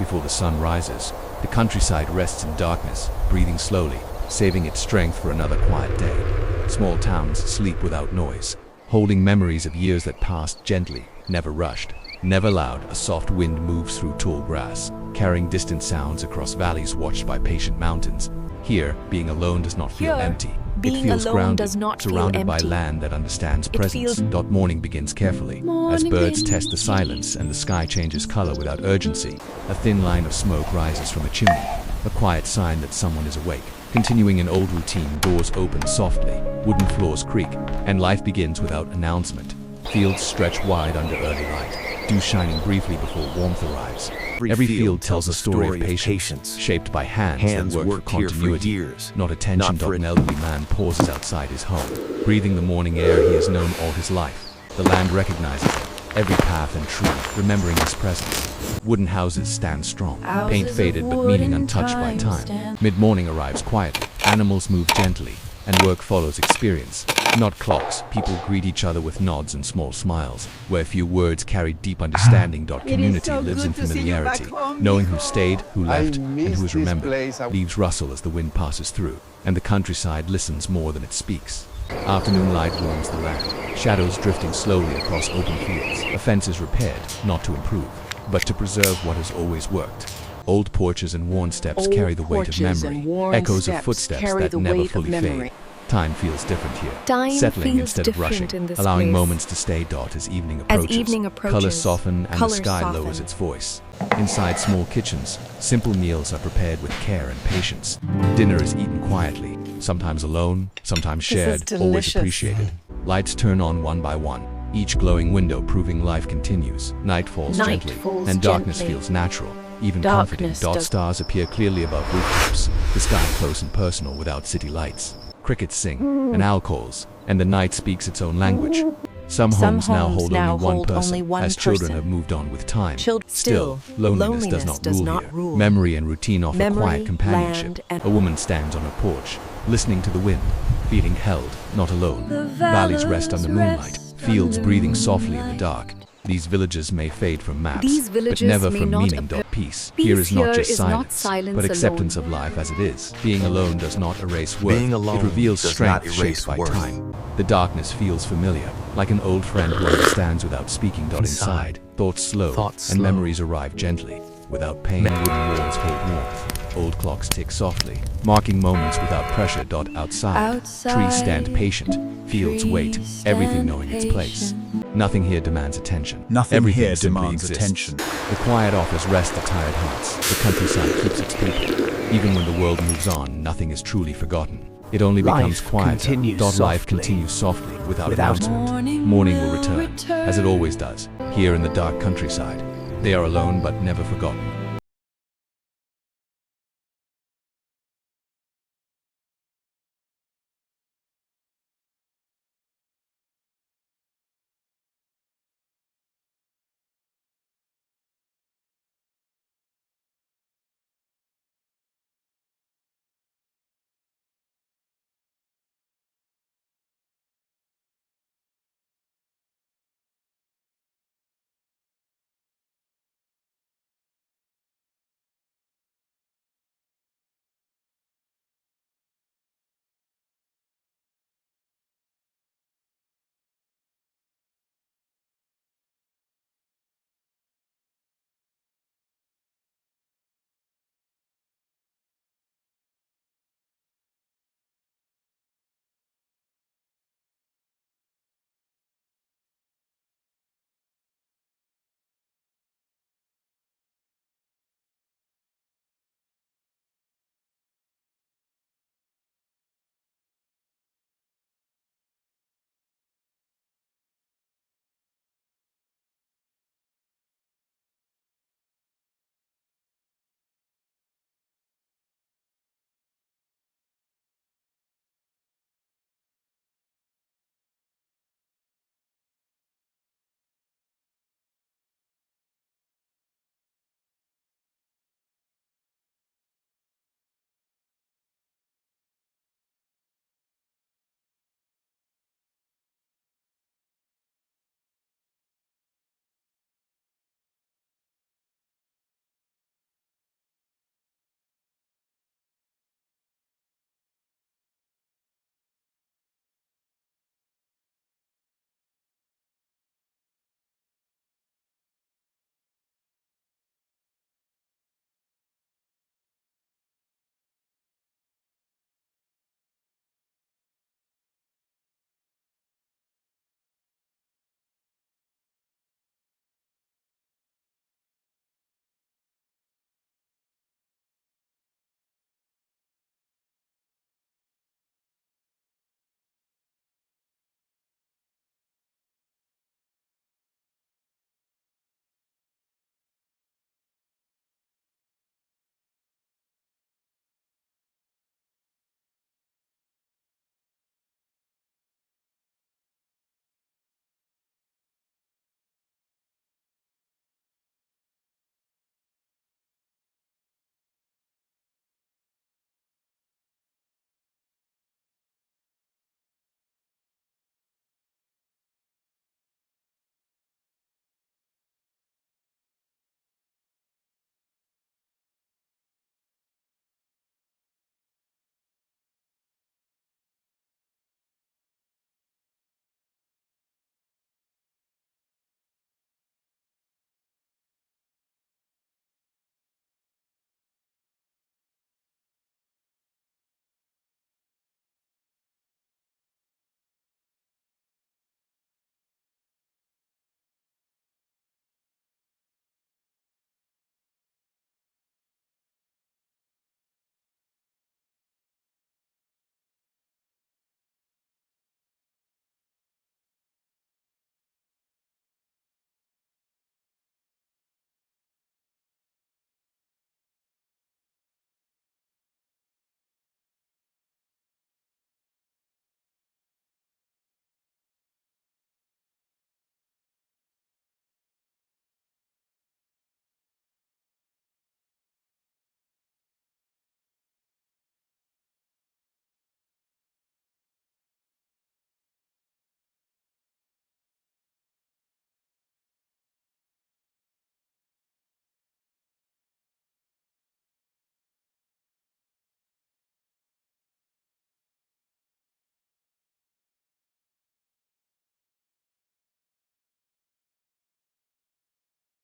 Before the sun rises, the countryside rests in darkness, breathing slowly, saving its strength for another quiet day. Small towns sleep without noise, holding memories of years that passed gently, never rushed, never loud. A soft wind moves through tall grass, carrying distant sounds across valleys watched by patient mountains. Here, being alone does not feel empty. It feels grounded, surrounded by land that understands presence. Morning begins carefully, as birds test the silence and the sky changes color without urgency. A thin line of smoke rises from a chimney, a quiet sign that someone is awake. Continuing an old routine, doors open softly, wooden floors creak, and life begins without announcement. Fields stretch wide under early light, dew shining briefly before warmth arrives. Every field tells a story of patience, shaped by hands that work for continuity, not attention. An elderly man pauses outside his home, breathing the morning air he has known all his life. The land recognizes him, every path and tree, remembering his presence. Wooden houses stand strong, paint faded but meaning untouched by time. Mid-morning arrives quietly, animals move gently, and work follows experience. Not clocks, people greet each other with nods and small smiles, where few words carry deep understanding. Community lives in familiarity, knowing who stayed, who left, and who is remembered. Leaves rustle as the wind passes through, and the countryside listens more than it speaks. Afternoon light warms the land, shadows drifting slowly across open fields. A fence is repaired, not to improve, but to preserve what has always worked. Old porches and worn steps carry the weight of memory, echoes of footsteps that never fully fade. Time feels different here, settling instead of rushing, allowing moments to stay. As evening approaches, colors soften and the sky lowers its voice. Inside small kitchens, simple meals are prepared with care and patience. Dinner is eaten quietly, sometimes alone, sometimes shared, always appreciated. Lights turn on one by one, each glowing window proving life continues. Night falls gently, and darkness feels natural, even comforting. Stars appear clearly above rooftops, the sky close and personal without city lights. Crickets sing, an owl calls, and the night speaks its own language. Some homes now hold only one person, as children have moved on with time. Still, loneliness does not rule here. Memory and routine offer quiet companionship. A woman stands on a porch, listening to the wind, feeling held, not alone. Valleys rest under moonlight, fields breathing softly in the dark. These villages may fade from maps, but never from meaning. Peace here is not just silence, but acceptance of life as it is. Being alone does not erase worth. It reveals strength shaped by time. The darkness feels familiar, like an old friend who understands without speaking. Inside, thoughts slow, and memories arrive gently. Without pain, wooden walls hold warmth. Old clocks tick softly, marking moments without pressure. Outside, trees stand patient, fields wait, everything knowing its place. Nothing here demands attention. Everything here demands attention. The quiet offers rest to tired hearts. The countryside keeps its people. Even when the world moves on, nothing is truly forgotten. It only becomes quieter. Life continues softly, without announcement. Morning will return, as it always does, here in the dark countryside. They are alone but never forgotten.